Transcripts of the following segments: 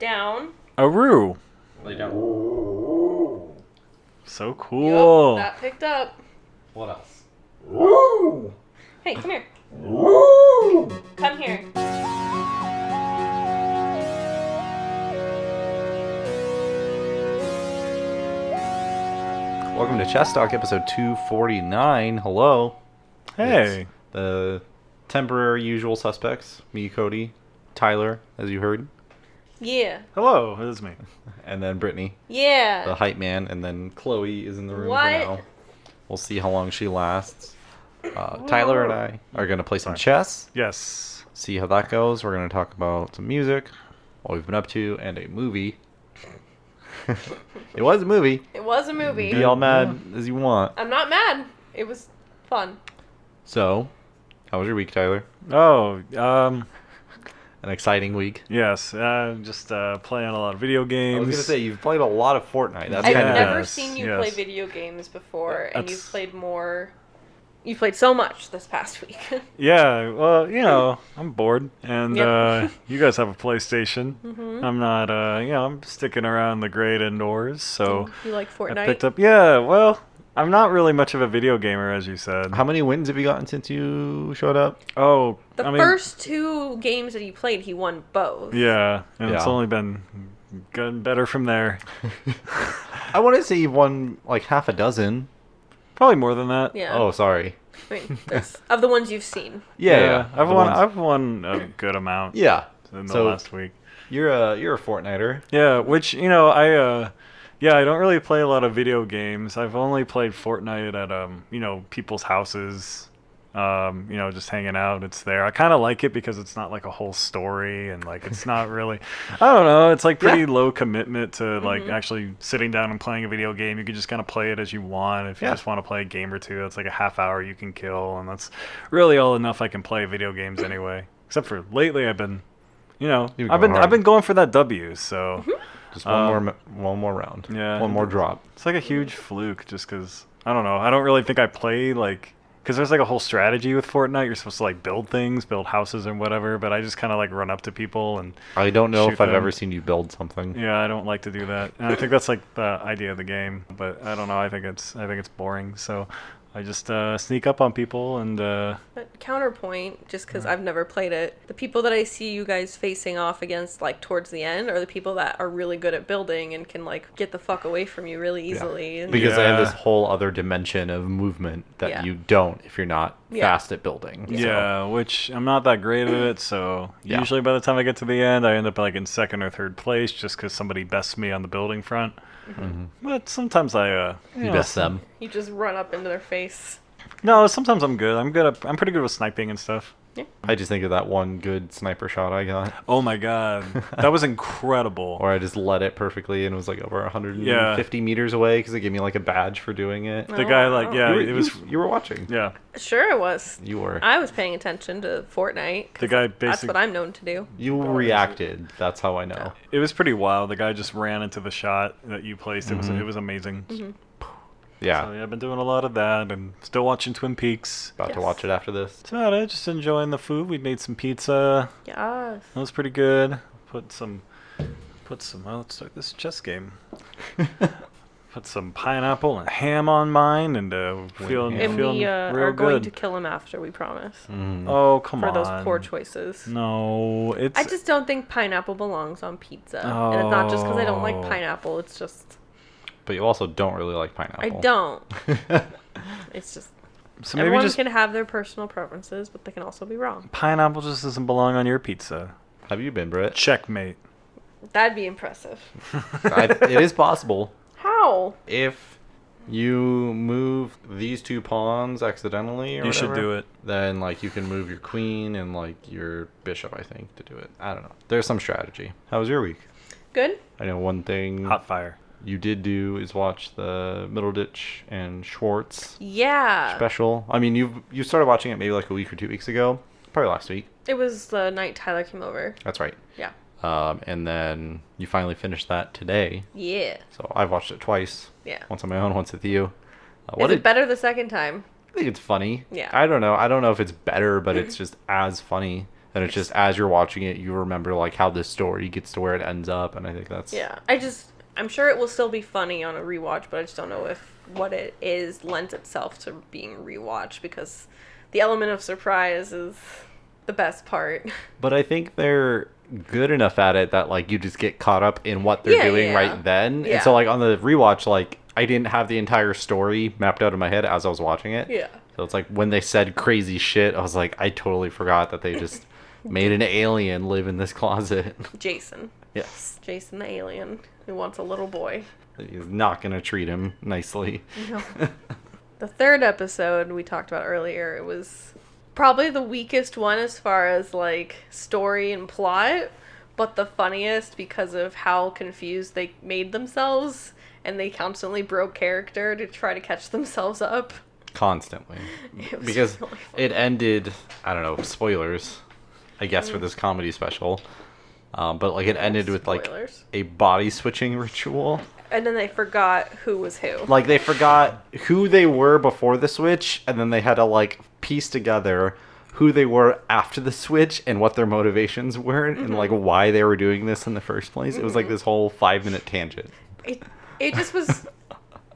Down. A roo. Lay down. So cool. Yep, that picked up. What else? Hey, come here. Come here. Welcome to Chess Talk, episode 249. Hello. Hey. It's the temporary usual suspects. Me, Cody, Tyler, as you heard, Yeah. Hello, it is me. and then Brittany, the Yeah. hype man, and then Chloe is in the room What? for now. We'll see how long she lasts. Tyler and I are going to play some chess, Yes. see how that goes. We're going to talk about some music, what we've been up to, and a movie. It was a movie. It was a movie. Be all mad as you want. I'm not mad. It was fun. So, how was your week, Tyler? Oh, An exciting week. yes. Just playing a lot of video games. I was gonna say you've played a lot of Fortnite. That's I've kind of never Yes, seen you yes. play video games before, and That's- you've played more. You played so much this past week. Yeah, well, I'm bored, and Yep. you guys have a PlayStation. Mhm. I'm not, I'm sticking around the great indoors, so You like I Fortnite? picked up. Yeah, well, I'm not really much of a video gamer, as you said. How many wins have you gotten since you showed up? Oh, The I mean, first two games that he played, he won both. yeah, and it's Yeah. only been gotten better from there. I want to say you've won like half a dozen. Probably more than that. Yeah. Oh, sorry. I mean, of the ones you've seen. Yeah, I've the won. ones- I've won a good amount. Yeah. In the So- last week. You're a Fortniter. Yeah, which I don't really play a lot of video games. I've only played Fortnite at people's houses. Just hanging out. It's there. I kind of like it because it's not like a whole story and like it's not really. I don't know. It's like pretty low commitment to like actually sitting down and playing a video game. You can just kind of play it as you want. If you Yeah. just want to play a game or two, it's like a half hour you can kill, and that's really all enough I can play video games anyway. Except for lately, I've been, You've been I've going hard. been going for that W. So. Just one more round. Yeah. One more drop. It's like a huge fluke just because, I don't know. I don't really think I play, like, because there's like a whole strategy with Fortnite. You're supposed to like build things, build houses and whatever, but I just kind of like run up to people and, I don't know Shoot if I've them. ever seen you build something. yeah, I don't like to do that. And I think that's like the idea of the game, but I don't know. I think it's boring. So I just sneak up on people and, But counterpoint, just because I've never played it, the people that I see you guys facing off against, like, towards the end, are the people that are really good at building and can, like, get the fuck away from you really easily. And Because I have Yeah. this whole other dimension of movement that Yeah. you don't if you're not Yeah. fast at building. So- yeah, which I'm not that great at it. So Yeah. usually by the time I get to the end, I end up like in second or third place just because somebody bests me on the building front. But sometimes You best them. you just run up into their face. No, sometimes I'm good. I'm pretty good with sniping and stuff. I just think of that one good sniper shot I got. Oh my god, that was incredible. Or I just led it perfectly and it was like over 150 meters away because it gave me like a badge for doing it. The guy, like, wow. yeah, you, were, it was, you were watching. yeah. Sure, it was. You were. I was paying attention to Fortnite. 'cause The guy That's basically, what I'm known to do. You reacted. That's how I know. it was pretty wild. The guy just ran into the shot that you placed. It was amazing. Yeah. So yeah, I've been doing a lot of that and still watching Twin Peaks. About to Yes. watch it after this. It's about it. Just enjoying the food. We made some pizza. Yes. That was pretty good. Put some. Well, let's start this chess game. Put some pineapple and ham on mine, and feeling And feeling we real are going good. to kill him after, we promise. Oh come For on! those poor choices. No, it's. I just don't think pineapple belongs on pizza. And it's not just because I don't like Oh. pineapple. It's just, But you also don't really like pineapple. I don't. It's just, so maybe everyone just can have their personal preferences, but they can also be wrong. pineapple just doesn't belong on your pizza. Have you been, Britt? Checkmate. That'd be impressive. It is possible. How? If you move these two pawns accidentally or You should whatever, do it. then like you can move your queen and like your bishop, I think, to do it. I don't know. There's some strategy. How was your week? Good? I know one thing Hot fire. you did do is watch the Middleditch and Schwartz Yeah. special. I mean, you started watching it maybe like a week or 2 weeks ago. Probably last week. It was the night Tyler came over. That's right. Yeah. And then you finally finished that today. Yeah. So I've watched it twice. Yeah. Once on my own, once with you. Is it better the second time? I think it's funny. Yeah. I don't know. I don't know if it's better, but it's just as funny. And it's just as you're watching it, you remember like how this story gets to where it ends up, and I think that's I'm sure it will still be funny on a rewatch, but I just don't know if what it is lends itself to being rewatched, because the element of surprise is the best part. But I think they're good enough at it that like you just get caught up in what they're doing right then. Yeah. And so like on the rewatch, like I didn't have the entire story mapped out in my head as I was watching it. Yeah. So it's like when they said crazy shit, I was like, I totally forgot that they just made an alien live in this closet. Jason. Yes. Jason the alien who wants a little boy. He's not going to treat him nicely. No. The third episode we talked about earlier, it was probably the weakest one as far as like story and plot, but the funniest because of how confused they made themselves, and they constantly broke character to try to catch themselves up. Constantly. Because really it ended, I don't know, spoilers, I guess, for this comedy special. But like it ended with like Spoilers. a body switching ritual. And then they forgot who was who. Like they forgot who they were before the switch, and then they had to like piece together who they were after the switch and what their motivations were and like why they were doing this in the first place. It was like this whole 5-minute tangent. It just was.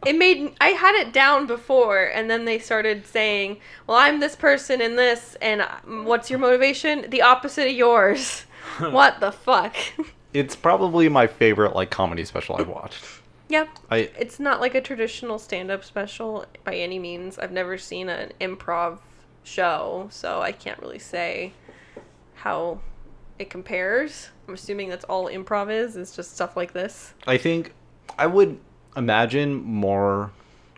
I had it down before, and then they started saying, well, I'm this person in this, and what's your motivation? The opposite of yours. What the fuck? It's probably my favorite like comedy special I've watched. Yeah. It's not like a traditional stand-up special by any means. I've never seen an improv show, so I can't really say how it compares. I'm assuming that's all improv is just stuff like this. I think I would imagine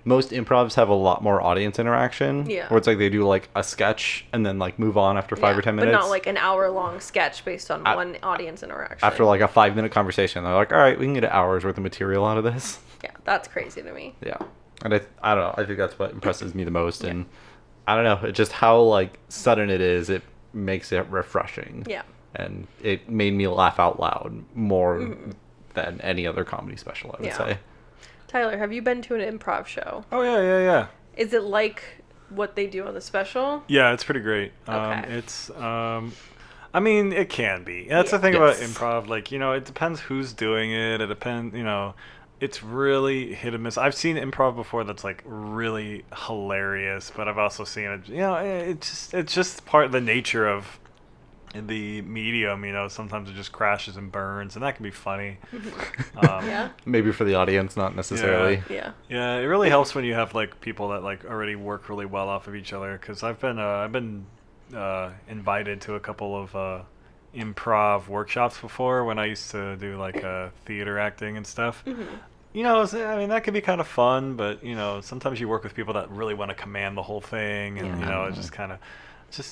most improvs have a lot more audience interaction. Yeah. Where it's like they do like a sketch and then like move on after 5 or 10 minutes. But not like an hour-long sketch based on one audience interaction. After like a 5-minute conversation, they're like, all right, we can get an hour's worth of material out of this. Yeah, that's crazy to me. Yeah. And I don't know. I think that's what impresses me the most. Yeah. And I don't know. It's just how like sudden it is. It makes it refreshing. Yeah. And it made me laugh out loud more than any other comedy special, I would say. Tyler, have you been to an improv show? Oh, yeah. Is it like what they do on the special? Yeah, it's pretty great. Okay. It's, I mean, it can be. That's the thing about improv. Like, you know, it depends who's doing it. It depends, you know, it's really hit and miss. I've seen improv before that's, like, really hilarious, but I've also seen it, you know, it's just part of the nature of the medium, you know. Sometimes it just crashes and burns, and that can be funny. Yeah. Maybe for the audience, not necessarily. Yeah. Yeah, it really helps when you have like people that like already work really well off of each other. Because I've been invited to a couple of improv workshops before when I used to do like theater acting and stuff. You know, I mean, that could be kind of fun, but you know, sometimes you work with people that really want to command the whole thing, and you know, it's just kind of,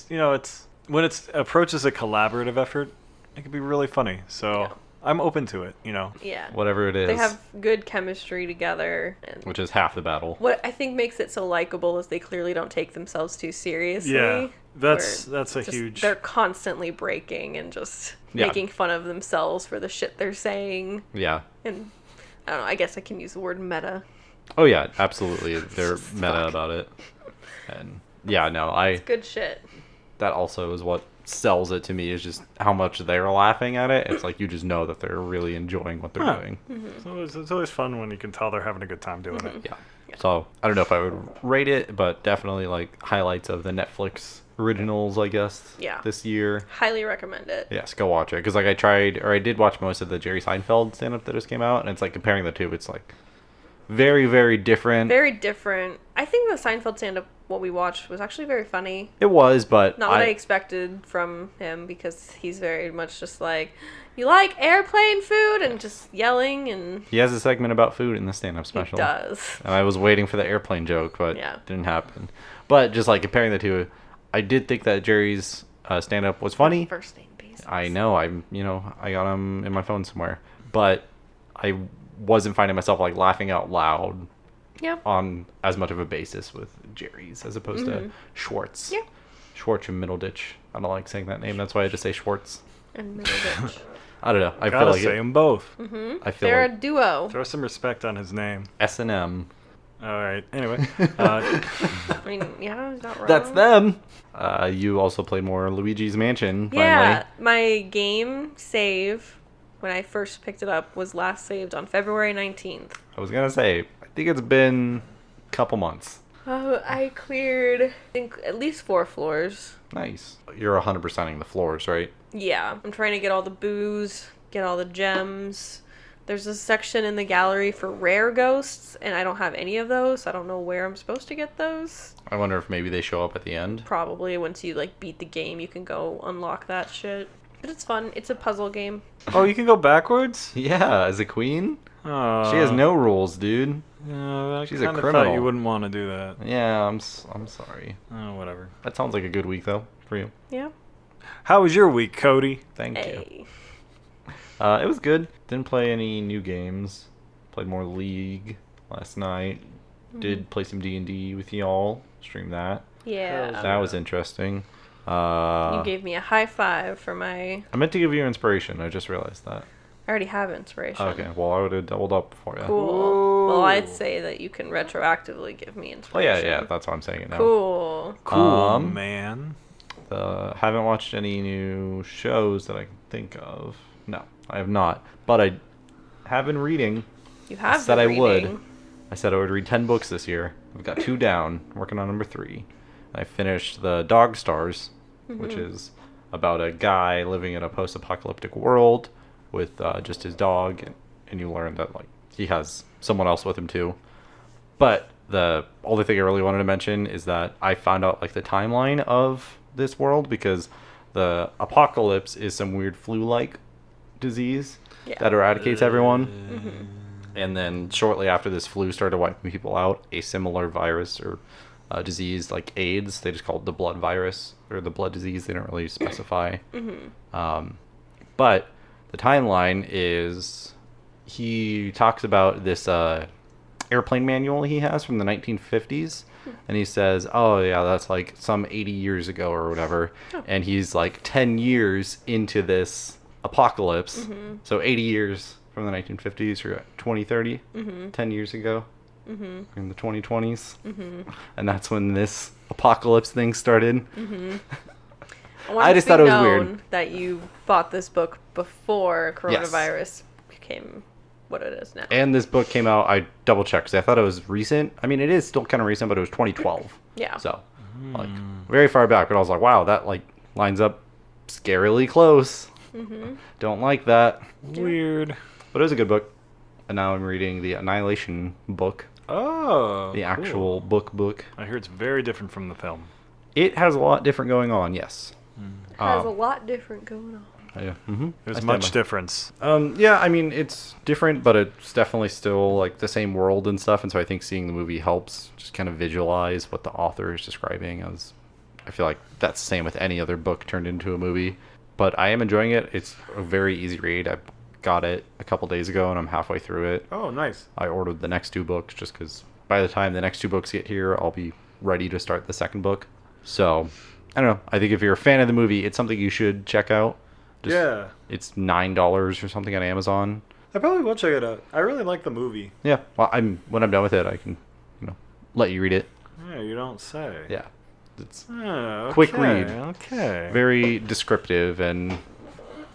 you know, it's when it approaches a collaborative effort, it can be really funny. So I'm open to it, you know. Yeah. Whatever it is. They have good chemistry together. Which is half the battle. What I think makes it so likable is they clearly don't take themselves too seriously. Yeah. That's a huge... They're constantly breaking and just making fun of themselves for the shit they're saying. Yeah. And I don't know, I guess I can use the word meta. Oh yeah, absolutely. They're meta about it. And yeah, no, It's good shit. That also is what sells it to me, is just how much they're laughing at it. It's like you just know that they're really enjoying what they're doing. It's always fun when you can tell they're having a good time doing it. Yeah. So I don't know if I would rate it, but definitely like highlights of the Netflix originals, I guess. Yeah. This year. Highly recommend it. Yes, go watch it. Because like I did watch most of the Jerry Seinfeld stand-up that just came out, and it's like comparing the two, it's like very, very different. Very different. I think the Seinfeld stand-up, what we watched, was actually very funny. It was, but not what I expected from him, because he's very much just like, you like airplane food, and just yelling, and he has a segment about food in the stand-up special. He does. And I was waiting for the airplane joke, but it didn't happen. But just like comparing the two, I did think that Jerry's stand-up was funny. First name basis. I know. I got him in my phone somewhere, but I wasn't finding myself like laughing out loud. Yeah. On as much of a basis with Jerry's as opposed to Schwartz. Yeah. Schwartz and Middleditch. I don't like saying that name. That's why I just say Schwartz. And Middleditch. I don't know. I Gotta feel like say them both. I feel They're like a duo. Throw some respect on his name. S&M. All right. Anyway, uh, I mean, yeah, he's not wrong. That's them. You also played more Luigi's Mansion, finally. Yeah, my game save when I first picked it up was last saved on February 19th. I was going to say, I think it's been a couple months. I cleared, I think, at least 4 floors. Nice. You're 100%ing the floors, right? Yeah, I'm trying to get all the booze, get all the gems. There's a section in the gallery for rare ghosts, and I don't have any of those. I don't know where I'm supposed to get those. I wonder if maybe they show up at the end. Probably once you like beat the game, you can go unlock that shit. But it's fun. It's a puzzle game. oh, you can go backwards? Yeah, as a queen? Oh, She has no rules, dude. I She's a kinda criminal. thought you wouldn't want to do that. Yeah, I'm sorry. Oh, whatever. That sounds like a good week, though, for you. Yeah. How was your week, Cody? Thank you. Hey. It was good. Didn't play any new games. Played more League last night. Did play some D&D with y'all. Streamed that. Yeah. That was interesting. You gave me a high five for my... I meant to give you inspiration. I just realized that. I already have inspiration. Okay, well, I would have doubled up for you. Cool. Well, Ooh. I'd say that you can retroactively give me Oh, inspiration. yeah, that's why I'm saying it now. Cool. Cool, man. Haven't watched any new shows that I can think of. No, I have not. But I have been reading. You have said been I would. reading. I said I would read 10 books this year. I've got 2 down, working on number 3. I finished The Dog Stars, which is about a guy living in a post-apocalyptic world with just his dog, and you learn that like he has someone else with him too. But the only thing I really wanted to mention is that I found out like the timeline of this world, because the apocalypse is some weird flu-like disease that eradicates everyone. And then shortly after this flu started wiping people out, a similar virus or disease like AIDS, they just call it the blood virus or the blood disease. They don't really specify. But the timeline is, he talks about this airplane manual he has from the 1950s. And he says, oh, yeah, that's like some 80 years ago or whatever. And he's like 10 years into this apocalypse. So 80 years from the 1950s or 2030, 10 years ago in the 2020s. And that's when this apocalypse thing started. I just thought it was weird that you bought this book before coronavirus became what it is now. And this book came out, I double checked because I thought it was recent. I mean, it is still kind of recent, but it was 2012. Yeah. So, like, very far back. But I was like, wow, that like lines up scarily close. Don't like that. Weird. But it was a good book. And now I'm reading the Annihilation Book, Oh. the actual cool. book. I hear it's very different from the film. It has a lot different going on, yes. Has a lot different going on. Yeah. There's much difference. Yeah, I mean, it's different, but it's definitely still like the same world and stuff. And so I think seeing the movie helps just kind of visualize what the author is describing. As I feel like that's the same with any other book turned into a movie. But I am enjoying it. It's a very easy read. I got it a couple days ago, and I'm halfway through it. Oh, nice. I ordered the next 2 books just because by the time the next 2 books get here, I'll be ready to start the second book. So, I don't know. I think if you're a fan of the movie, it's something you should check out. Yeah. It's $9 or something on Amazon. I probably will check it out. I really like the movie. Yeah. Well, when I'm done with it, I can, let you read it. Yeah, you don't say. Yeah. It's Oh, quick okay, read. Okay. very descriptive, and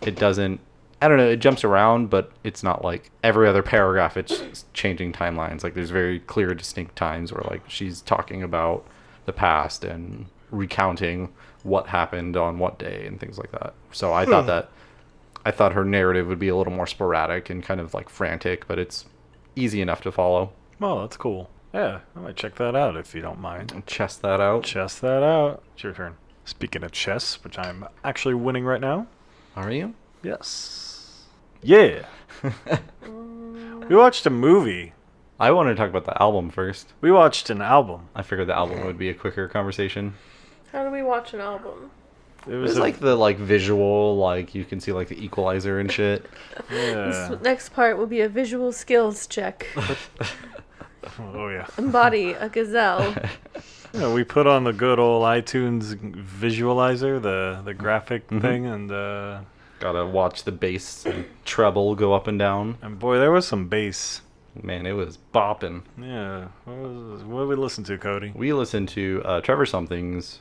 it doesn't, I don't know, it jumps around, but it's not like every other paragraph it's changing timelines. Like there's very clear, distinct times where like she's talking about the past and recounting what happened on what day and things like that. So I thought her narrative would be a little more sporadic and kind of like frantic, but it's easy enough to follow. Oh, that's cool. Yeah, I might check that out if you don't mind. Chess that out. Chess that out. It's your turn. Speaking of chess, which I'm actually winning right now. Are you? Yes. Yeah. We watched a movie. I wanted to talk about the album first. We watched an album. I figured the album would be a quicker conversation. How do we watch an album? It It was was like the visual, like you can see like the equalizer and shit. yeah. This next part will be a visual skills check. Oh yeah. Embody a gazelle. Yeah, we put on the good old iTunes visualizer, the graphic thing, and Gotta watch the bass and treble go up and down. boy, there was some bass. Man, it was bopping. Yeah. What did we listen to, Cody? We listened to Trevor Something's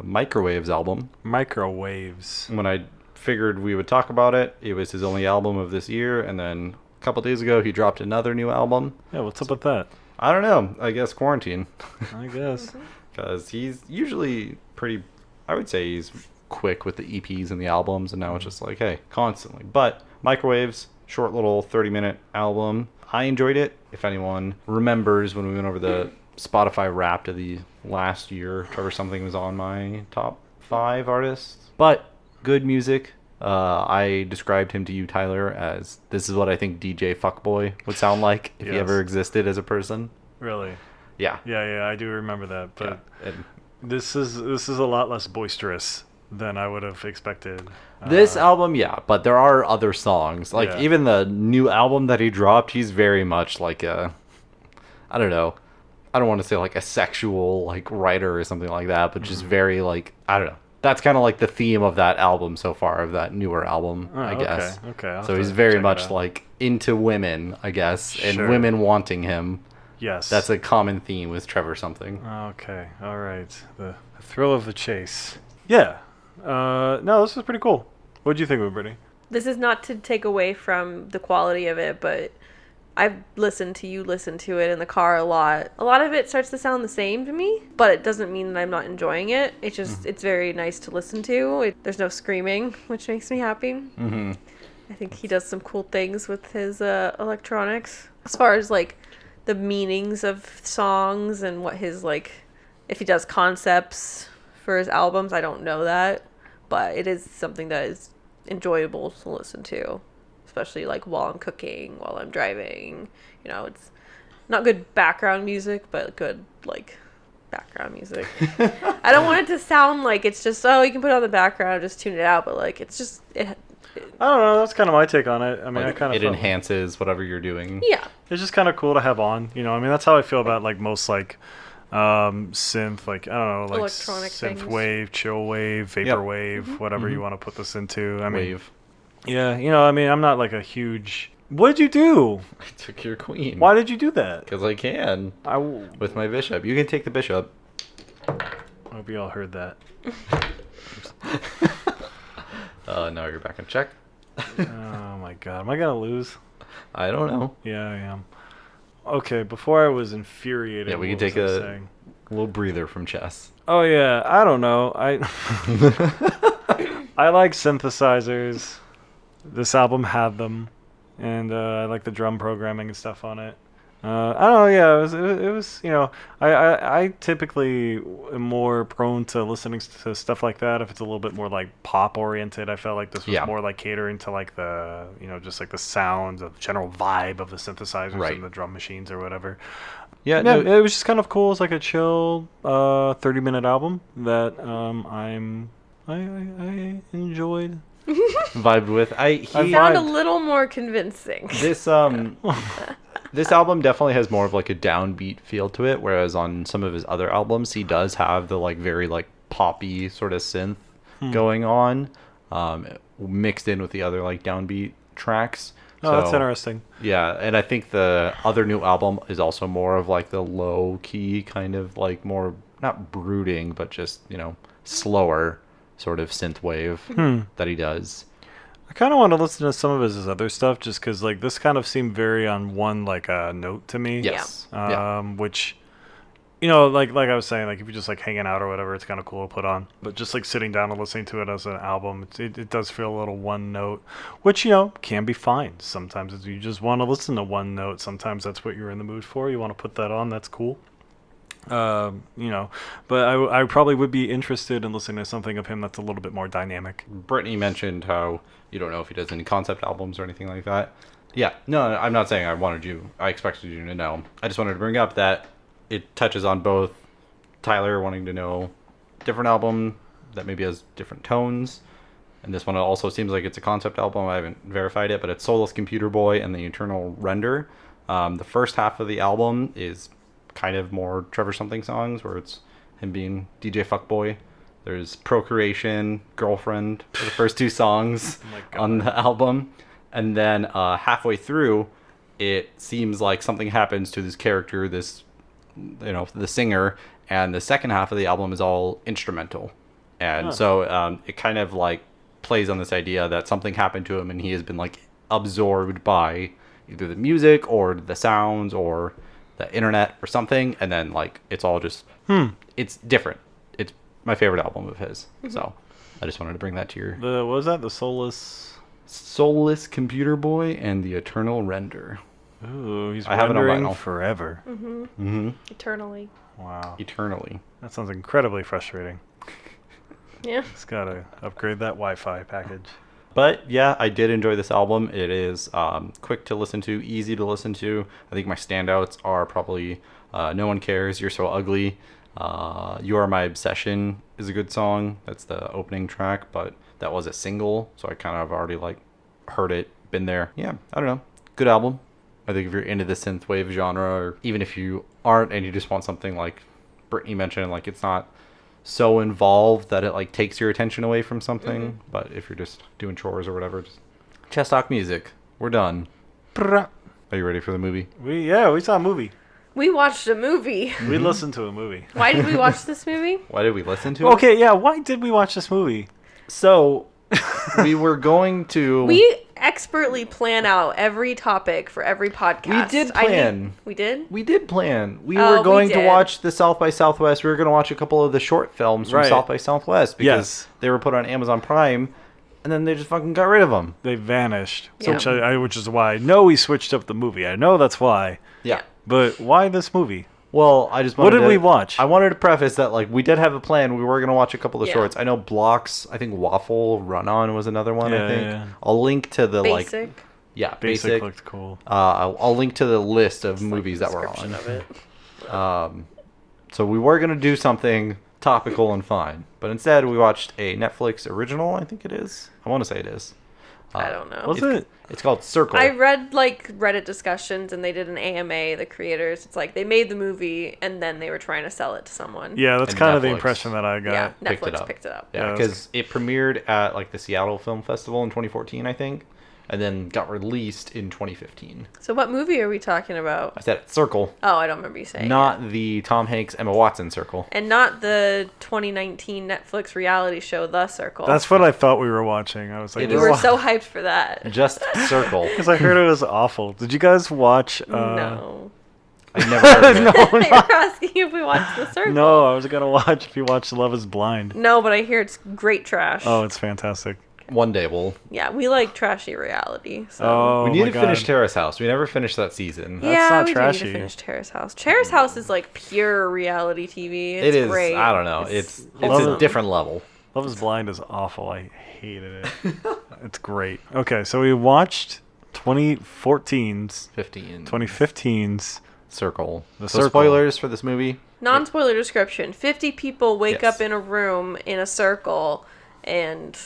Microwaves album. Microwaves. When I figured we would talk about it, it was his only album of this year, and then a couple days ago he dropped another new album. Yeah, what's up with that? I don't know. I guess quarantine. I guess. Because he's usually pretty, I would say he's quick with the EPs and the albums, and now it's just like, hey, constantly. But Microwaves, short little 30-minute album. I enjoyed it. If anyone remembers when we went over the Spotify Wrapped of the last year, Trevor Something was on my top 5 artists. But good music. I described him to you, Tyler, as this is what I think DJ Fuckboy would sound like if he ever existed as a person. Really? Yeah. Yeah, I do remember that. But Yeah. And this is a lot less boisterous than I would have expected. this album, yeah, but there are other songs. Like, Yeah. even the new album that he dropped, he's very much like a, I don't know, I don't want to say like a sexual like writer or something like that, but just very like, I don't know. That's kind of like the theme of that album so far, of that newer album, I guess. Okay. I'll So have he's to very check it much out. like into women, I guess, and Sure. women wanting him. Yes. That's a common theme with Trevor Something. Okay. All right. The thrill of the chase. Yeah. No, this was pretty cool. What did you think of it, Brittany? This is not to take away from the quality of it, but I've listened to you listen to it in the car a lot. A lot of it starts to sound the same to me, but it doesn't mean that I'm not enjoying it. It's just, it's very nice to listen to. There's no screaming, which makes me happy. Mm-hmm. I think he does some cool things with his electronics. As far as, like, the meanings of songs and what his, like, if he does concepts for his albums, I don't know that. But it is something that is enjoyable to listen to. Especially, like, while I'm cooking, while I'm driving. You know, it's not good background music, but good, like, background music. I don't want it to sound like it's just, oh, you can put it on the background, just tune it out. But, like, it's just, I don't know. That's kind of my take on it. I mean, Like, I kind of it enhances whatever you're doing. yeah. It's just kind of cool to have on. You know, I mean, that's how I feel about like most like synth, like I don't know, like Electronic synth things. wave, chill wave, vapor wave, whatever you want to put this into. I mean, Wave. yeah, you know, I mean, I'm not like a huge. What did you do? I took your queen. Why did you do that? Because I can. I With my bishop. You can take the bishop. hope you all heard that. Now you're back in check. Oh my god, am I gonna lose? I don't know. Yeah, I am. Okay, before I was infuriated. Yeah, we can what was take I a saying? little breather from chess. Oh yeah, I don't know. I I like synthesizers. This album had them, and I like the drum programming and stuff on it. I don't know. Yeah, it was. You know, I typically am more prone to listening to stuff like that if it's a little bit more like pop oriented. I felt like this was Yeah. more like catering to like the, you know, just like the sounds, of general vibe of the synthesizers Right. and the drum machines or whatever. Yeah, Yeah, no, it was just kind of cool. It's like a chill 30-minute album that I enjoyed. vibed with. Sound a vibed. little more convincing. This this album definitely has more of like a downbeat feel to it, whereas on some of his other albums he does have the like very like poppy sort of synth going on, mixed in with the other like downbeat tracks. Oh, that's interesting. Yeah, and I think the other new album is also more of like the low key kind of like more not brooding, but just, you know, slower sort of synth wave that he does. I kind of want to listen to some of his other stuff just because, like, this kind of seemed very on one, like, note to me. Yes. Yeah. Which, you know, like I was saying, like, if you're just, like, hanging out or whatever, it's kind of cool to put on. But just, like, sitting down and listening to it as an album, it does feel a little one note, which, you know, can be fine. Sometimes you just want to listen to one note. Sometimes that's what you're in the mood for. You want to put that on. That's cool. You know, but I probably would be interested in listening to something of him that's a little bit more dynamic. Brittany mentioned how you don't know if he does any concept albums or anything like that. Yeah, no, I'm not saying I expected you to know. I just wanted to bring up that it touches on both Tyler wanting to know different album that maybe has different tones, and this one also seems like it's a concept album. I haven't verified it, but it's Soulless Computer Boy and the Eternal Render. The first half of the album is kind of more Trevor Something songs, where it's him being DJ Fuckboy. There's Procreation, Girlfriend are the first two songs Oh my God. on the album. And then halfway through, it seems like something happens to this character, this, the singer, and the second half of the album is all instrumental. And so it kind of like plays on this idea that something happened to him and he has been like absorbed by either the music or the sounds or the internet or something, and then like it's all just it's different. It's my favorite album of his. So I just wanted to bring that to your What was that? The Soulless Computer Boy and the Eternal Render. Ooh, he's I have it on rendering vinyl. forever. Eternally. Wow. Eternally. That sounds incredibly frustrating. Yeah. Just gotta upgrade that Wi-Fi package. But yeah, I did enjoy this album. It is quick to listen to, easy to listen to. I think my standouts are probably No One Cares, You're So Ugly. You Are My Obsession is a good song. That's the opening track, but that was a single, so I kind of already like heard it, been there. Yeah, I don't know. Good album. I think if you're into the synthwave genre, or even if you aren't and you just want something like Brittany mentioned, like it's not so involved that it like takes your attention away from something, but if you're just doing chores or whatever, just chest talk music. We're done. Are you ready for the movie? We saw a movie. We watched a movie. We listened to a movie. Why did we watch this movie? Why did we listen to it? Okay, yeah, why did we watch this movie? So we were going to We expertly plan out every topic for every podcast. We did plan. We did? We did plan. We Oh, were going we to did. watch the South by Southwest. We were going to watch a couple of the short films from Right. South by Southwest because Yes. they were put on Amazon Prime, and then they just fucking got rid of them. They vanished, Yeah. which is why I know we switched up the movie. I know that's why. Yeah. But why this movie? Well, I just What wanted did we watch? I wanted to preface that like we did have a plan. We were going to watch a couple of Yeah. shorts. I know Blocks. I think Waffle Run On was another one. Yeah, I think yeah. I'll link to the Basic. Basic looked cool. I'll link to the list of It's like movies the that were description on. of it. So we were going to do something topical and fine, but instead we watched a Netflix original. I think it is. I want to say it is. I don't know. Was it? It's called Circle. I read like Reddit discussions and they did an AMA, the creators. It's like they made the movie and then they were trying to sell it to someone. Yeah, that's And kind of the Netflix. impression that I got. Yeah, picked it Netflix up. picked it up. Yeah, Yeah, because it premiered at like the Seattle Film Festival in 2014, I think, and then got released in 2015. So what movie are we talking about? I said it, Circle, Oh, I don't remember you saying. not the Tom Hanks Emma Watson Circle. And not the 2019 Netflix reality show, The Circle. That's what I thought we were watching. I was like, It You is- were so hyped for that. Just Circle. because I heard it was awful. Did you guys watch? No. I never heard of it. They were asking if we watched The Circle. No, I was gonna watch if you watched Love Is Blind. No, but I hear it's great trash. Oh, it's fantastic. One day we'll. Yeah, we like trashy reality. So. Oh, we need my to God. finish Terrace House. We never finished that season. yeah, not we do trashy. need to finish Terrace House. Terrace House is like pure reality TV. It's It is. great. I don't know. It's wholesome. a different level. Love Is Blind is awful. I hated it. It's great. Okay, so we watched 2014's, 2015's. Circle. The So Circle. spoilers for this movie. Non-spoiler description. 50 people wake Yes. up in a room in a circle and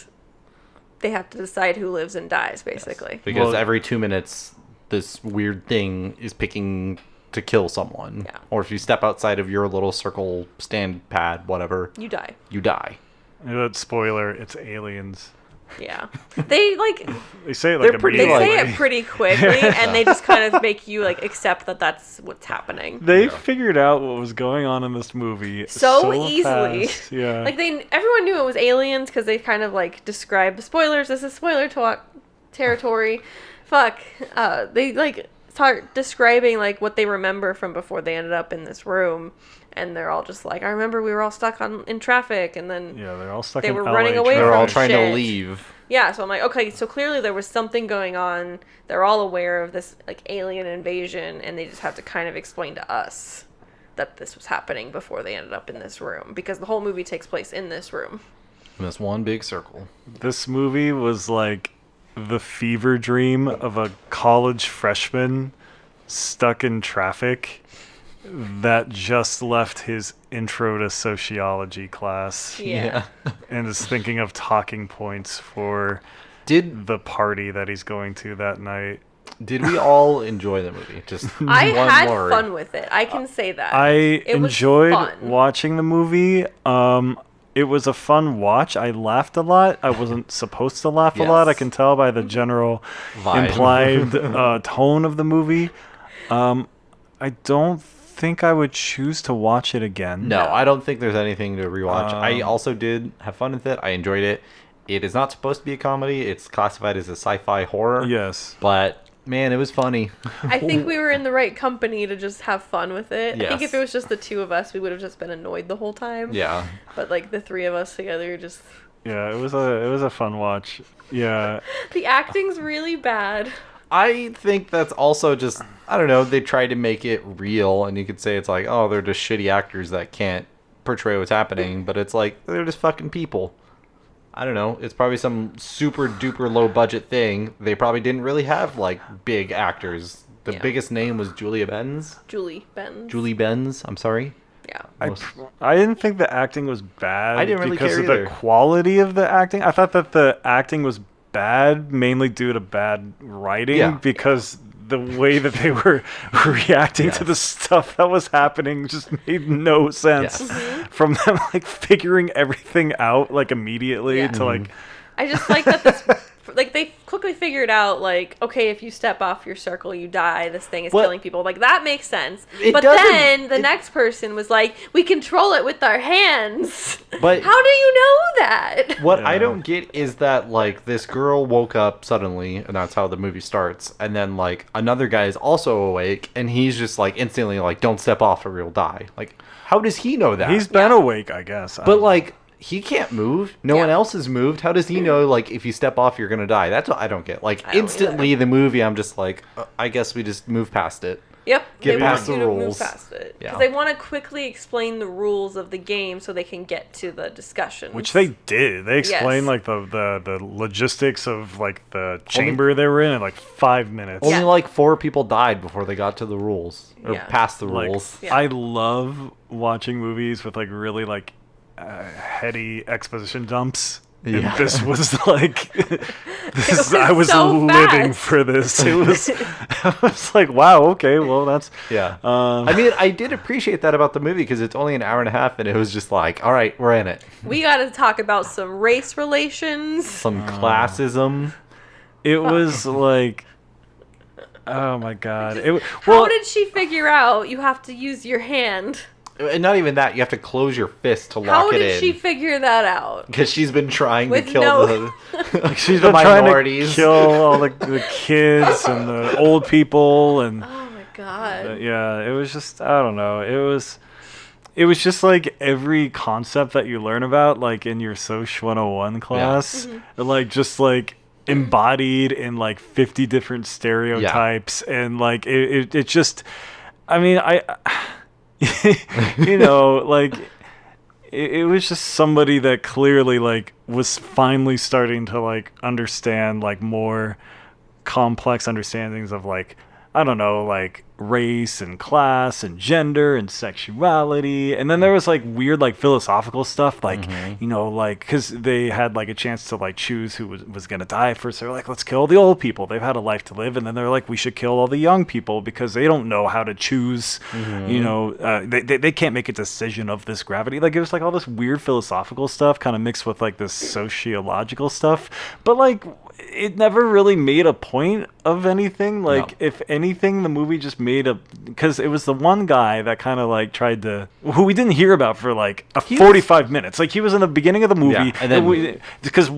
they have to decide who lives and dies, basically. Because Well- every 2 minutes, this weird thing is picking to kill someone. Yeah. Or if you step outside of your little circle stand pad, whatever, You die. you die. Spoiler, it's aliens. Yeah. They like They say it They're like pretty they immediately. say it pretty quickly and they just kind of make you like accept that that's what's happening. They Yeah. figured out what was going on in this movie So easily. fast. Yeah. Like everyone knew it was aliens because they kind of like described spoilers. This is spoiler talk territory. Fuck. They like start describing like what they remember from before they ended up in this room, and they're all just like, I remember we were all stuck in traffic, and then yeah, they're all stuck They in were LA running away They're from all traffic. trying to shit. leave. yeah. So I'm like, okay, so clearly there was something going on. They're all aware of this like alien invasion, and they just have to kind of explain to us that this was happening before they ended up in this room, because the whole movie takes place in this room. In this one big circle. This movie was like the fever dream of a college freshman stuck in traffic that just left his intro to sociology class Yeah. and is thinking of talking points for Did the party that he's going to that night. we all enjoy the movie? Just I one had word. fun with it. I can say that. I It was enjoyed fun. watching the movie. it was a fun watch. I laughed a lot. I wasn't supposed to laugh a lot. I Yes. can tell by the general Vibe. implied tone of the movie. I don't think I would choose to watch it again. No, I don't think there's anything to rewatch. I also did have fun with it. I enjoyed it. It is not supposed to be a comedy. It's classified as a sci-fi horror. Yes. But man, it was funny. I think we were in the right company to just have fun with it. I think if Yes. it was just the two of us, we would have just been annoyed the whole time. Yeah. But like the three of us together, just Yeah, it was a fun watch. Yeah. the acting's really bad. I think that's also just, I don't know, they tried to make it real, and you could say it's like, oh, they're just shitty actors that can't portray what's happening, but it's like, they're just fucking people. I don't know, it's probably some super duper low budget thing. They probably didn't really have, like, big actors. The Yeah. biggest name was Julia Benz. Julie Benz. Julie Benz, I'm sorry. Yeah. I didn't think the acting was bad I didn't really because care of either. the quality of the acting. I thought that the acting was bad mainly due to bad writing Yeah. because the way that they were reacting to Yes. the stuff that was happening just made no sense. Yes. From them like figuring everything out like immediately Yeah. to like I just like that this, like, they quickly figured out, like, okay, if you step off your circle, you die. This thing is What- killing people. Like, that makes sense. It But doesn't- then the next person was like, we control it with our hands. But- how do you know that? What I Yeah. don't get is that, like, this girl woke up suddenly, and that's how the movie starts, and then, like, another guy is also awake, and he's just, like, instantly, like, don't step off or you'll die. Like, how does he know that? he's been Yeah. awake, I guess. But, like, he can't move. No one Yeah. else has moved. How does he know, like, if you step off, you're gonna die? That's what I don't get. Like, I don't instantly, either. the movie, I'm just like, I guess we just move past it. Yep. Get they past want the you to rules. move past it. Yeah. Because they want to quickly explain the rules of the game so they can get to the discussion. which they did. They explained Yes. like the logistics of like the chamber they were in like 5 minutes. Only, Yeah. like, 4 people died before they got to the rules. Or Yeah. past the Like, rules. Yeah. I love watching movies with like really like heady exposition dumps. And Yeah. this was like, was I was so living fast. for this. It was, I was like, wow, okay, well that's, Yeah. Uh, I mean, I did appreciate that about the movie because it's only an hour and a half, and it was just like, all right, we're in it. We got to talk about some race relations. Some classism. it was like, oh my god, it. How Well, did she figure out you have to use your hand? And not even that, you have to close your fist to How lock it did she in. figure that out? Because she's been trying With to kill no- the she's the been trying minorities. to kill all the kids and the old people and. Oh my god. Yeah, it was just I don't know. It was just like every concept that you learn about like in your Soc 101 class, like just like embodied in like 50 different stereotypes and like it just I mean I you know like it was just somebody that clearly like was finally starting to like understand like more complex understandings of like I don't know like race and class and gender and sexuality, and then there was like weird like philosophical stuff like you know like because they had like a chance to like choose who was gonna die first. They're like, let's kill all the old people, they've had a life to live, and then they're like, we should kill all the young people because they don't know how to choose. You know, they can't make a decision of this gravity. Like it was like all this weird philosophical stuff kind of mixed with like this sociological stuff, but like it never really made a point of anything. Like No. if anything, the movie just made a because it was the one guy that kind of like tried to who we didn't hear about for like a 45 minutes. Like he was in the beginning of the movie, Yeah, and then- because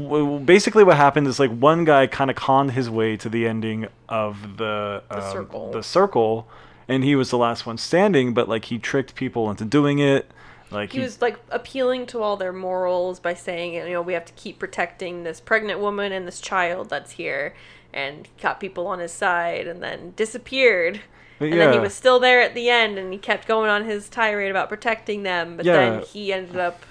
basically what happened is like one guy kind of conned his way to the ending of circle. the circle, and he was the last one standing. But like he tricked people into doing it. Like He was like appealing to all their morals by saying, you know, we have to keep protecting this pregnant woman and this child that's here, and got people on his side, and then disappeared. But And then he yeah. was still there at the end, and he kept going on his tirade about protecting them, but Yeah. then he ended up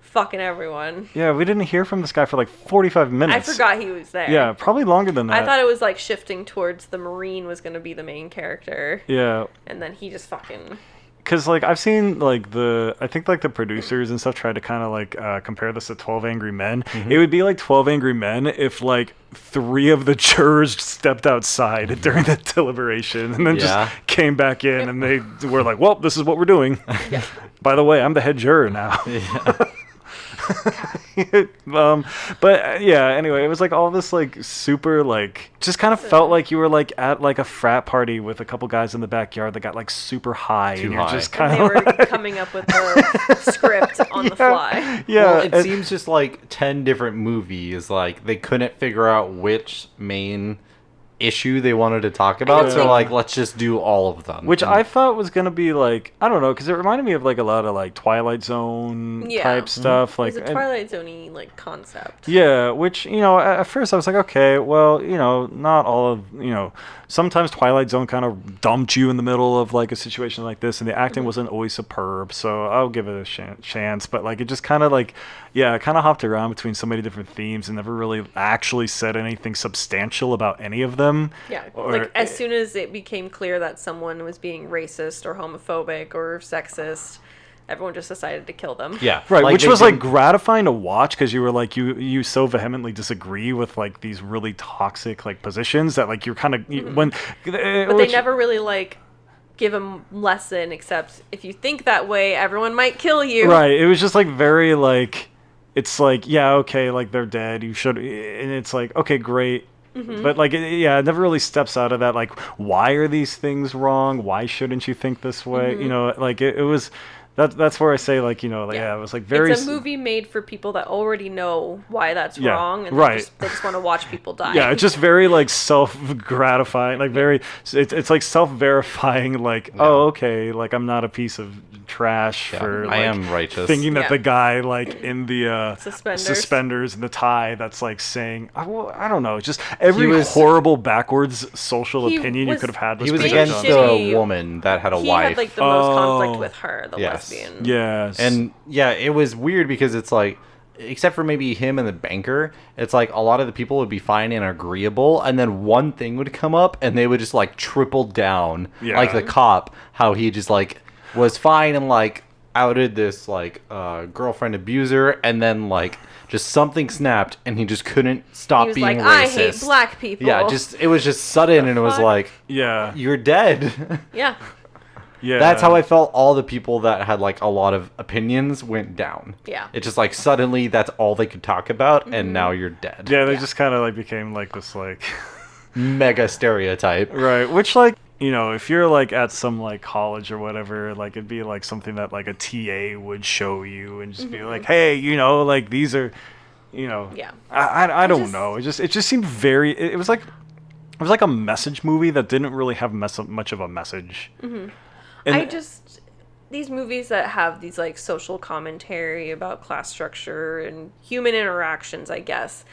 fucking everyone. Yeah, we didn't hear from this guy for like 45 I minutes. forgot he was there. Yeah, probably longer than that. I thought it was like shifting towards the Marine was going to be the main character, Yeah, and then he just fucking... because like I've seen like I think like the producers and stuff tried to kind of like compare this to 12 Angry Men. It would be like 12 Angry Men if like 3 of the jurors stepped outside during the deliberation and then Yeah. just came back in and they were like, well, this is what we're doing. Yeah. By the way, I'm the head juror now. Yeah, anyway, it was like all this like super like just kind of felt like you were like at like a frat party with a couple guys in the backyard that got like super high, Too and you're high. just And kind they of were coming up with the script on the fly. Yeah, Well, it seems just like 10 different movies. Like, they couldn't figure out which main issue they wanted to talk about, so think- like, let's just do all of them. which I thought was gonna be like, I don't know, because it reminded me of like a lot of like Twilight Zone Yeah. type stuff. It Like was a Twilight Zone-y, like, concept. yeah, which, you know, at first I was like, okay, well, you know, not all of, you know, sometimes Twilight Zone kind of dumped you in the middle of like a situation like this, and the acting wasn't always superb, so I'll give it a chance. But like, it just kind of like, yeah, kind of hopped around between so many different themes and never really actually said anything substantial about any of them. Yeah, Or- like as soon as it became clear that someone was being racist or homophobic or sexist, everyone just decided to kill them. yeah, Right, which they was like didn't- gratifying to watch because you were like you so vehemently disagree with like these really toxic like positions that like you're kind of when But they never really like give a lesson, except if you think that way, everyone might kill you. right. It was just like very like it's like yeah okay like they're dead you should and it's like okay great. But like yeah, it never really steps out of that like why are these things wrong? Why shouldn't you think this way? You know, like it was that's where I say like you know like, yeah it was like very It's a movie made for people that already know why that's Yeah, wrong, and right. they just want to watch people die. yeah, it's just very like self-gratifying, like very. It's like self-verifying, like oh okay, like I'm not a piece of trash Yeah, for I like, am righteous. thinking that Yeah. the guy like in the Suspenders. and the tie that's like saying I don't know, just every was- horrible backwards social He opinion you was- could have had was He was being against presented on. shitty. the woman that had a he wife. had like the most Oh. conflict with her, the Yes. lesbian. Yes, And yeah, it was weird because it's like, except for maybe him and the banker, it's like a lot of the people would be fine and agreeable, and then one thing would come up and they would just like triple down. Yeah. Like the cop, how he just like was fine and like outed this like girlfriend abuser, and then like just something snapped and he just couldn't stop He was being like, racist. I hate black people. Yeah, just it was just sudden and it was fuck? like, yeah, you're dead. Yeah. yeah. That's how I felt all the people that had like a lot of opinions went down. Yeah. It's just like suddenly that's all they could talk about and now you're dead. Yeah, they Yeah. just kind of like became like this like. Mega stereotype. Right, which like you know, if you're like at some like college or whatever, like it'd be like something that like a TA would show you and just be like, hey, you know, like these are, you know, Yeah. I don't just- know. It just seemed very. It was like a message movie that didn't really have much of a message. And These movies that have these like social commentary about class structure and human interactions, I guess,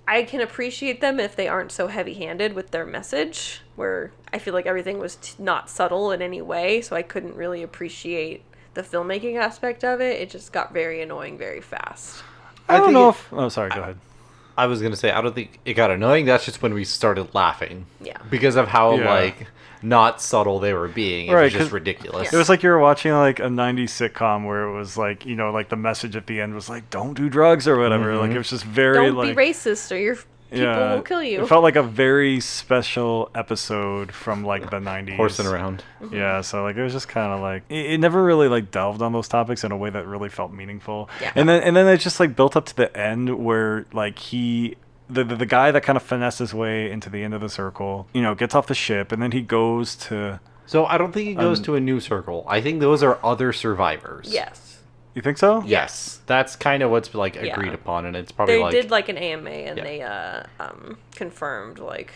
I can appreciate them if they aren't so heavy-handed with their message, where I feel like everything was not subtle in any way, so I couldn't really appreciate the filmmaking aspect of it. It just got very annoying very fast. I don't think know it- if. Oh, sorry. Go ahead. I was gonna say I don't think it got annoying. That's just when we started laughing. Yeah. Because of how Yeah. like not subtle they were being. It Right, was just 'cause- ridiculous. It was like you were watching like a 90s sitcom where it was like, you know, like the message at the end was like, don't do drugs or whatever. Like it was just very Don't like. be racist or your people will kill you. It felt like a very special episode from like the 90s. Horsing around. Yeah, so like it was just kind of like it never really like delved on those topics in a way that really felt meaningful. Yeah. And then it just like built up to the end where like the guy that kind of finessed his way into the end of the circle, you know, gets off the ship and then he goes to. So I don't think he goes to a new circle. I think those are other survivors. Yes. You think so? Yes. That's kind of what's like Yeah. agreed upon, and it's probably They like did like an AMA and Yeah. they confirmed like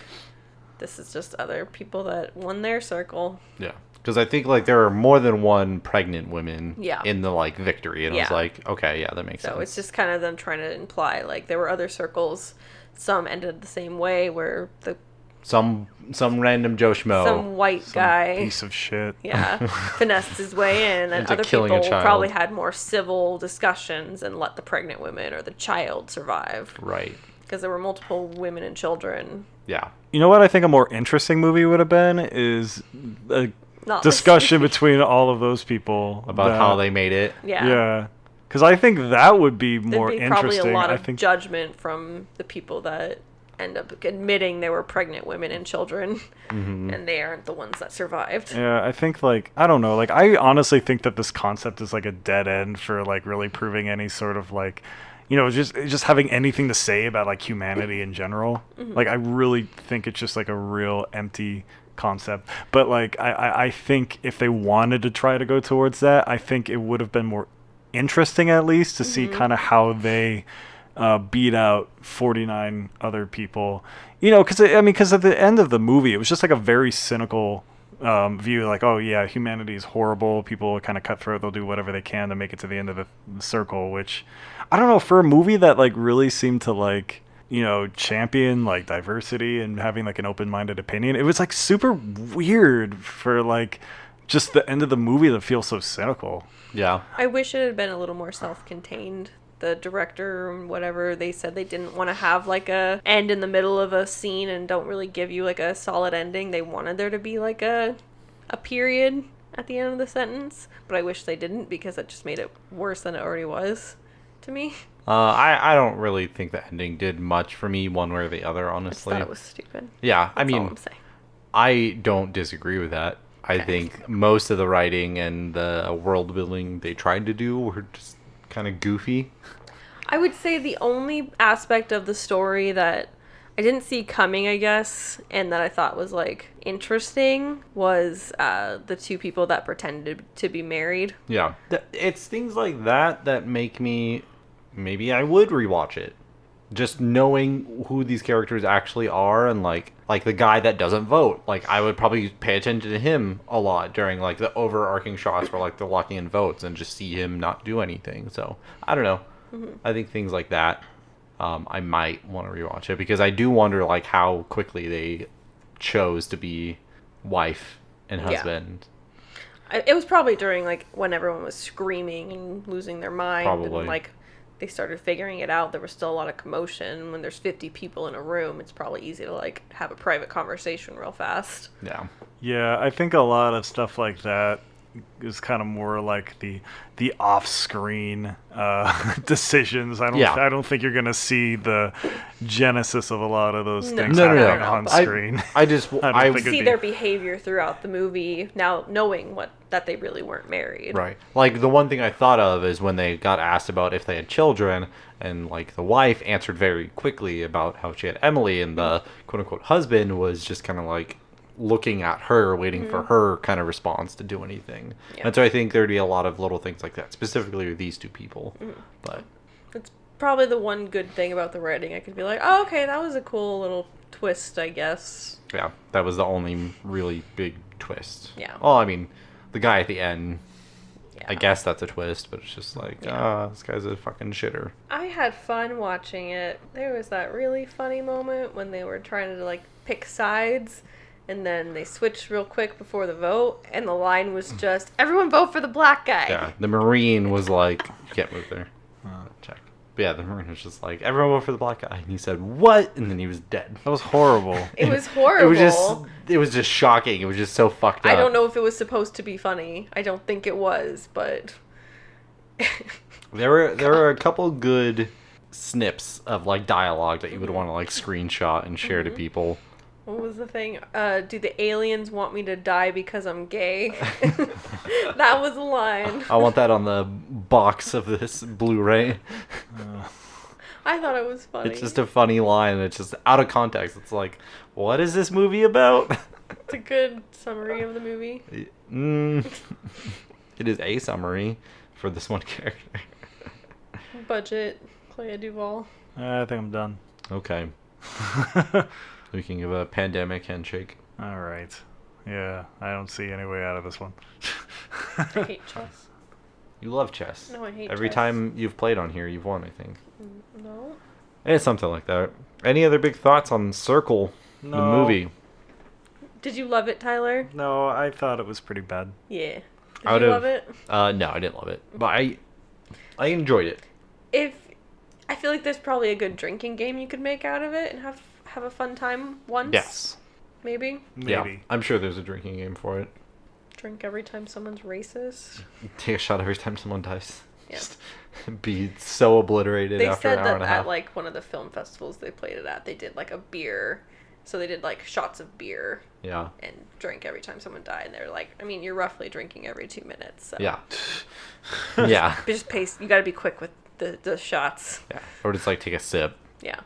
this is just other people that won their circle. yeah. Because I think like there are more than one pregnant women Yeah. in the like victory, and I was Yeah. like, okay, yeah, that makes So sense. it's just kind of them trying to imply like there were other circles. Some ended the same way where the some random Joe Schmo. some white Some guy piece of shit. yeah finessed his way in, and Into other killing a people child. probably had more civil discussions and let the pregnant women or the child survive Right. because there were multiple women and children. Yeah. You know what I think a more interesting movie would have been is a Not discussion between all of those people About how they made it. yeah. Yeah. Because I think that would be There'd more be probably interesting. a lot I of think. judgment from the people that end up admitting they were pregnant women and children, and they aren't the ones that survived. Yeah, I think, like, I don't know, like, I honestly think that this concept is, like, a dead end for, like, really proving any sort of, like, you know, just having anything to say about, like, humanity in general. Like, I really think it's just, like, a real empty concept. But, like, I think if they wanted to try to go towards that, I think it would have been more interesting, at least, to see kind of how they beat out 49 other people. You know, because at the end of the movie, it was just, like, a very cynical view, like, oh yeah, humanity is horrible, people are kind of cutthroat, they'll do whatever they can to make it to the end of the circle, which, I don't know, for a movie that, like, really seemed to, like, you know, champion, like, diversity and having, like, an open-minded opinion, it was, like, super weird for, like, just the end of the movie to feel so cynical. Yeah. I wish it had been a little more self-contained. The director and whatever, they said they didn't want to have, like, a end in the middle of a scene and don't really give you, like, a solid ending. They wanted there to be, like, a period at the end of the sentence, but I wish they didn't, because it just made it worse than it already was to me. I don't really think the ending did much for me one way or the other, I honestly. just thought it was stupid. Yeah, I That's all mean, I'm saying. I don't disagree with that. I think most of the writing and the world building they tried to do were just kind of goofy. I would say the only aspect of the story that I didn't see coming, I guess, and that I thought was, like, interesting was the two people that pretended to be married. Yeah. It's things like that that make me... Maybe I would rewatch it. Just knowing who these characters actually are, and, like the guy that doesn't vote. Like, I would probably pay attention to him a lot during, like, the overarching shots where, like, they're locking in votes and just see him not do anything. So, I don't know. I think things like that, I might want to rewatch it, because I do wonder, like, how quickly they chose to be wife and husband. It was probably during, like, when everyone was screaming and losing their mind. Probably. And, like, they started figuring it out. There was still a lot of commotion. When there's 50 people in a room, it's probably easy to, like, have a private conversation real fast. Yeah. Yeah, I think a lot of stuff like that is kind of more like the off-screen decisions. I don't think you're gonna see the genesis of a lot of those things happening on screen. I see their behavior throughout the movie now, knowing that they really weren't married. Right. Like, the one thing I thought of is when they got asked about if they had children, and, like, the wife answered very quickly about how she had Emily, and the quote-unquote husband was just kind of, like, looking at her, waiting for her kind of response to do anything. Yeah. And so I think there'd be a lot of little things like that, specifically with these two people. But it's probably the one good thing about the writing. I could be like, oh, okay, that was a cool little twist, I guess. Yeah, that was the only really big twist. Yeah. Well, I mean, the guy at the end, I guess that's a twist, but it's just like, this guy's a fucking shitter. I had fun watching it. There was that really funny moment when they were trying to, like, pick sides, and then they switched real quick before the vote, and the line was just, everyone vote for the black guy. Yeah, the Marine was like, you can't move there. Check. But yeah, the Marine was just like, everyone vote for the black guy. And he said, what? And then he was dead. That was horrible. It was horrible. It was just shocking. It was just so fucked up. I don't know if it was supposed to be funny. I don't think it was, but... There were a couple good snips of, like, dialogue that you would want to, like, screenshot and share to people. What was the thing? Do the aliens want me to die because I'm gay? That was a line. I want that on the box of this Blu-ray. I thought it was funny. It's just a funny line. It's just out of context. It's like, what is this movie about? It's a good summary of the movie. It is a summary for this one character. Budget, Clea Duvall. I think I'm done. Okay. We can give a pandemic handshake. All right. Yeah, I don't see any way out of this one. I hate chess. You love chess. No, I hate Every chess. time you've played on here, you've won, I think. No. It's something like that. Any other big thoughts on Circle, the movie? Did you love it, Tyler? No, I thought it was pretty bad. Yeah. Did you love it? No, I didn't love it. But I enjoyed it. I feel like there's probably a good drinking game you could make out of it and have a fun time once. Yes. Maybe. Yeah, I'm sure there's a drinking game for it. Drink every time someone's racist. Take a shot every time someone dies. Yeah. Just be so obliterated They after said an hour and that a half. at like one of the film festivals they played it at, they did like a beer. So they did like shots of beer Yeah. and drink every time someone died. And they're like, I mean, you're roughly drinking every 2 minutes. So. Yeah. Yeah. But just pace. You got to be quick with the shots. Yeah. Or just like take a sip. Yeah.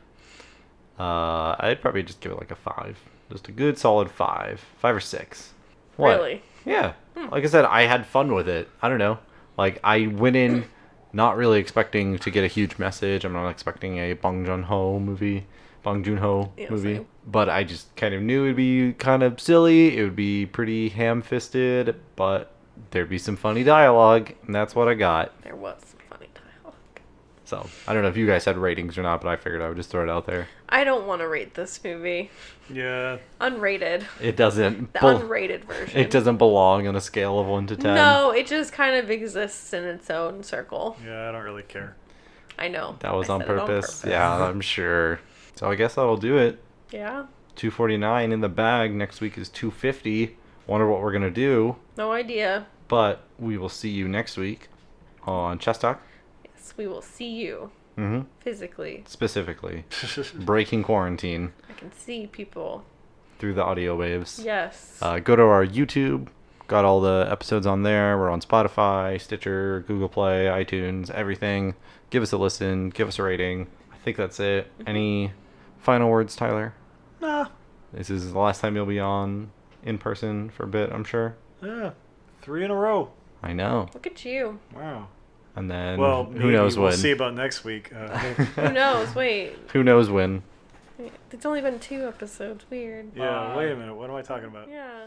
I'd probably just give it like a 5. Just a good solid 5. 5 or 6. What? Really? Yeah. Like I said, I had fun with it. I don't know. Like, I went in not really expecting to get a huge message. I'm not expecting a Bong Joon-ho movie. Yeah, movie. same. But I just kind of knew it'd be kind of silly. It would be pretty ham-fisted, but there'd be some funny dialogue, and that's what I got. There was some funny dialogue. So, I don't know if you guys had ratings or not, but I figured I would just throw it out there. I don't want to rate this movie. Yeah. Unrated. It doesn't... The unrated version. It doesn't belong on a scale of 1 to 10. No, it just kind of exists in its own circle. Yeah, I don't really care. I know. That was I on said it purpose. Yeah, I'm sure. So I guess that'll do it. Yeah. $249 in the bag. Next week is $250. Wonder what we're going to do. No idea. But we will see you next week on Chess Talk. Yes, we will see you Mm-hmm. physically. Specifically. Breaking quarantine I can see people. through the audio waves. Yes. Go to our YouTube. Got all the episodes on there. We're on Spotify, Stitcher, Google Play, iTunes, everything. Give us a listen. Give us a rating. I think that's it. Any final words, Tyler? Nah. This is the last time you'll be on in person for a bit, I'm sure. Yeah. 3 in a row. I know. Look at you. Wow. And then Well, who knows we'll when? see about next week. Who knows? Wait. Who knows when? It's only been 2 episodes. Weird. Yeah, wait a minute. What am I talking about? Yeah.